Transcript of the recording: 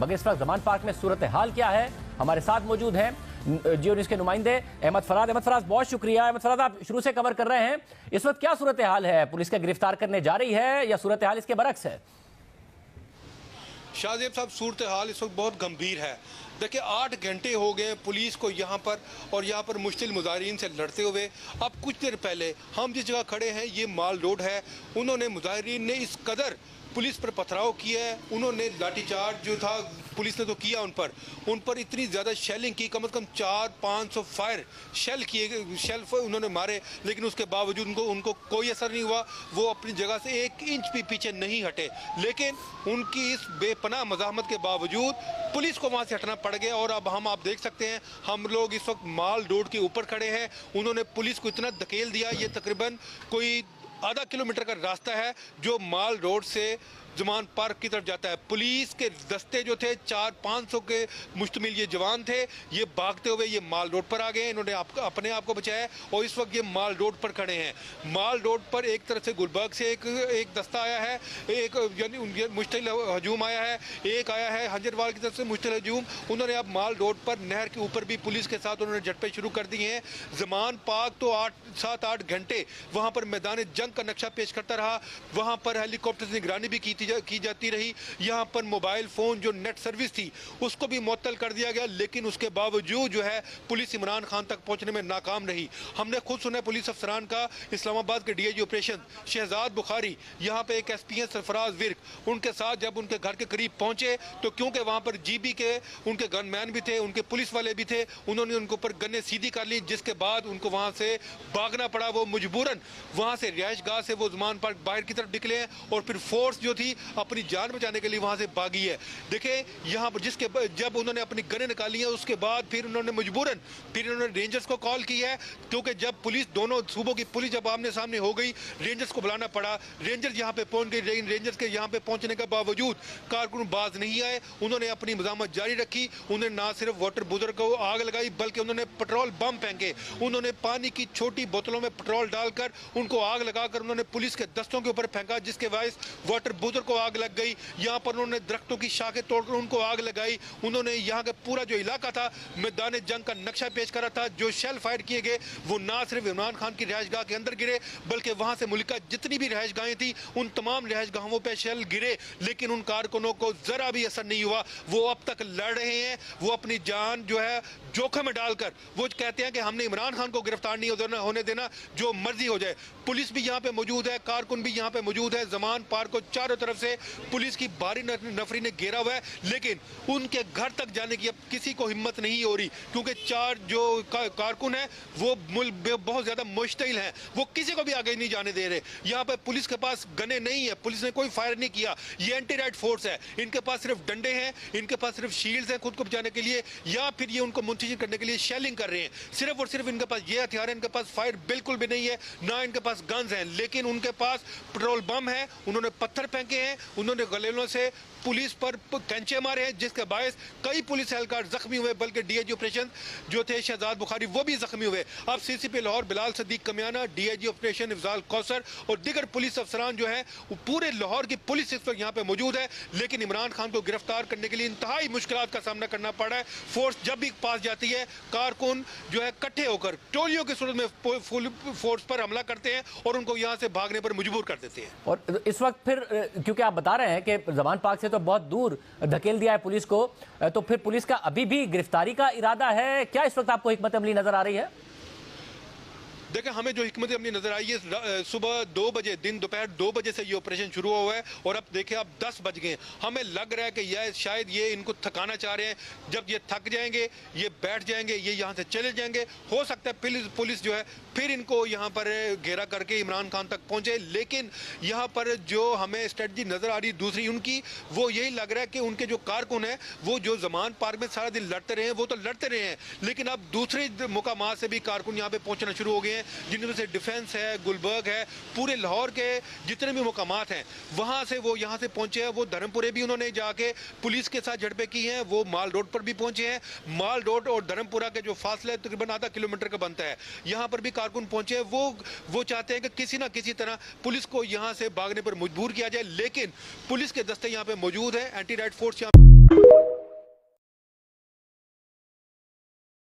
मगर इस वक्त जमान पार्क में सूरत हाल क्या है, हमारे साथ मौजूद हैं जियो न्यूज़ के नुमाइंदे अहमद फराज। बहुत शुक्रिया अहमद फराज, आप शुरू से कवर कर रहे हैं। इस वक्त क्या सूरत हाल है? पुलिस का गिरफ्तार करने जा रही है या सूरत हाल इसके बरक्स है? शाहजेब साहब, सूरत हाल इस वक्त बहुत गंभीर है। देखिए 8 घंटे हो गए पुलिस को यहाँ पर मुश्किल मुजाहिरीन से लड़ते हुए। अब कुछ देर पहले हम जिस जगह खड़े हैं ये माल रोड है, उन्होंने मुजाहिरीन ने इस कदर पुलिस पर पथराव किया है, उन्होंने लाठीचार्ज जो था पुलिस ने तो किया, उन पर इतनी ज़्यादा शेलिंग की, कम से कम 400-500 फायर शेल उन्होंने मारे, लेकिन उसके बावजूद उनको कोई असर नहीं हुआ। वो अपनी जगह से 1 इंच भी पीछे नहीं हटे, लेकिन उनकी इस बेपनाह मज़ाहमत के बावजूद पुलिस को वहाँ से हटना पड़ गया। और अब आप देख सकते हैं, हम लोग इस वक्त माल रोड के ऊपर खड़े हैं। उन्होंने पुलिस को इतना धकेल दिया, ये तकरीबन कोई आधा किलोमीटर का रास्ता है जो माल रोड से जमान पार्क की तरफ जाता है। पुलिस के दस्ते जो थे 400-500 के मुश्तमिल ये जवान थे, ये भागते हुए ये माल रोड पर आ गए। इन्होंने अपने आप को बचाया और इस वक्त ये माल रोड पर खड़े हैं। माल रोड पर एक तरफ से गुलबर्ग से एक दस्ता आया है, एक यानी मुश्तिल हजूम आया है, एक आया है हंजरवाल की तरफ से मुश्तिल हजूम। उन्होंने अब माल रोड पर नहर के ऊपर भी पुलिस के साथ उन्होंने झड़पें शुरू कर दी हैं। जमान पार्क तो 7-8 घंटे वहाँ पर मैदान जंग का नक्शा पेश करता रहा। वहाँ पर हेलीकॉप्टर से निगरानी भी की जाती रही। यहाँ पर मोबाइल फ़ोन जो नेट सर्विस थी उसको भी मुअत्तल कर दिया गया, लेकिन उसके बावजूद जो है पुलिस इमरान खान तक पहुँचने में नाकाम रही। हमने खुद सुना पुलिस अफसरान का, इस्लामाबाद के डीआईजी ऑपरेशन शहजाद बुखारी, यहाँ पे एक एसपी हैं सरफराज विर्क, उनके साथ जब उनके घर के करीब पहुँचे तो क्योंकि वहाँ पर जीबी के उनके गनमैन भी थे, उनके पुलिस वाले भी थे, उन्होंने उनके ऊपर गन्ने सीधी कर ली, जिसके बाद उनको वहाँ से भागना पड़ा। वो मजबूरन वहाँ से रिहाइश गाह से वो जमान पार्क बाहर की तरफ निकले हैं और फिर फोर्स जो थी अपनी जान बचाने के लिए वहाँ से भागी है। देखें यहाँ पर जब उन्होंने अपनी गनें निकाली हैं उसके बाद फिर उन्होंने रेंजर्स को कॉल की है, क्योंकि जब पुलिस दोनों सूबों की पुलिस जब आमने सामने हो गई, रेंजर्स को बुलाना पड़ा। रेंजर्स यहाँ पे पहुँच गए, लेकिन रेंजर्स के यहाँ पे पहुँचने के बावजूद कारकुन बाज नहीं आए। उन्होंने अपनी मज़ामत जारी रखी। उन्होंने ना सिर्फ वाटर बुजुर्ग को आग लगाई, बल्कि उन्होंने पेट्रोल बम फेंके। उन्होंने पानी की छोटी बोतलों में पेट्रोल डालकर उनको आग लगाकर उन्होंने पुलिस के दस्तों के ऊपर फेंका, जिसके बायस वाटर बुजुर्ग को आग लग गई। यहाँ पर उन्होंने दरख्तों की शाखें तोड़कर उनको आग लगाई। उन्होंने यहाँ का पूरा जो इलाका था मैदान जंग का नक्शा पेश करा था। जो शेल फायर किए गए वो ना सिर्फ इमरान खान की रिहाइशगाह के अंदर गिरे, बल्कि वहाँ से मुल्क का जितनी भी रिहाइशगाहें थी उन तमाम रिहाइशगाहों पर शेल गिरे, लेकिन उन कारकुनों को जरा भी असर नहीं हुआ। वो अब तक लड़ रहे हैं, वो अपनी जान जो है जोखिम में डालकर वो कहते हैं कि हमने इमरान खान को गिरफ्तार नहीं होने देना, जो मर्जी हो जाए। पुलिस भी यहाँ पे मौजूद है, कारकुन भी यहाँ पे मौजूद है। जमान पार्क को चारों तरफ से पुलिस की भारी नफरी ने घेरा हुआ है, लेकिन उनके घर तक जाने की अब किसी को हिम्मत नहीं हो रही, क्योंकि 4 जो कारकुन हैं वो बहुत ज्यादा मुश्तिल हैं, वो किसी को भी आगे नहीं जाने दे रहे। यहाँ पे पुलिस के पास गने नहीं है, पुलिस ने कोई फायर नहीं किया। ये एंटी राइट फोर्स है, इनके पास सिर्फ डंडे हैं, इनके पास सिर्फ शील्ड्स हैं खुद को बचाने के लिए, या फिर ये उनको मुंतशिर करने के लिए शेलिंग कर रहे हैं। सिर्फ और सिर्फ इनके पास ये हथियार है, इनके पास फायर बिल्कुल भी नहीं है, ना इनके पास गन्स हैं, लेकिन उनके पास पेट्रोल बम है। उन्होंने पत्थर फेंके हैं, उन्होंने गलेलों से पुलिस पर कैंचे मारे हैं, जिसके बायस कई पुलिस एहलकार जख्मी हुए, बल्कि डीआईजी ऑपरेशन जो थे शहजाद बुखारी वो भी जख्मी हुए। अब CCP Lahore Bilal Sadiq Kamiana, DIG operation Ifzal Kausar और दीगर पुलिस अफसरान जो है पूरे लाहौर की पुलिस इस वक्त यहाँ पे मौजूद है, लेकिन इमरान खान को गिरफ्तार करने के लिए इंतहाई मुश्किलात का सामना करना पड़ रहा है। फोर्स जब भी पास जाती है, कारकुन जो है इकट्ठे होकर टोलियों की सूरत में फुल फोर्स पर हमला करते हैं और उनको यहाँ से भागने पर मजबूर कर देते हैं। और इस वक्त फिर क्योंकि आप बता रहे हैं कि जमान पार्क से तो बहुत दूर धकेल दिया है पुलिस को, तो फिर पुलिस का अभी भी गिरफ्तारी का इरादा है क्या? इस वक्त आपको हिकमत अमली नजर आ रही है? देखिए, हमें जो हिकमत अमली नजर आई है, सुबह 2 बजे दोपहर 2 बजे से ये ऑपरेशन शुरू हुआ है और अब देखिए अब 10 बज गए। हमें लग रहा है कि शायद ये इनको थकाना चाह रहे हैं। जब ये थक जाएंगे, ये बैठ जाएंगे, ये यहाँ से चले जाएंगे, हो सकता है पुलिस जो है फिर इनको यहाँ पर घेरा करके इमरान खान तक पहुँचे। लेकिन यहाँ पर जो हमें स्ट्रेटजी नजर आ रही दूसरी उनकी, वो यही लग रहा है कि उनके जो कारकुन हैं वो जो जमान पार्क में सारा दिन लड़ते रहे हैं वो तो लड़ते रहे हैं, लेकिन अब दूसरे मुकामात से भी कारकुन यहाँ पे पहुँचना शुरू हो गए हैं, जिनमें से डिफेंस है, गुलबर्ग है, पूरे लाहौर के जितने भी मुकामात हैं वहाँ से वो यहाँ से पहुँचे हैं। वो धर्मपुरे भी उन्होंने जाके पुलिस के साथ झड़पें की हैं, वो माल रोड पर भी पहुँचे हैं। माल रोड और धर्मपुरा के जो फासला तकरीबन आधा किलोमीटर का बनता है, यहाँ पर भी कारकुन पहुँचे हैं। वो चाहते हैं कि किसी ना किसी तरह पुलिस को यहाँ से भागने पर मजबूर किया जाए, लेकिन पुलिस के दस्ते यहाँ पे मौजूद है, एंटी राइट फोर्स यहाँ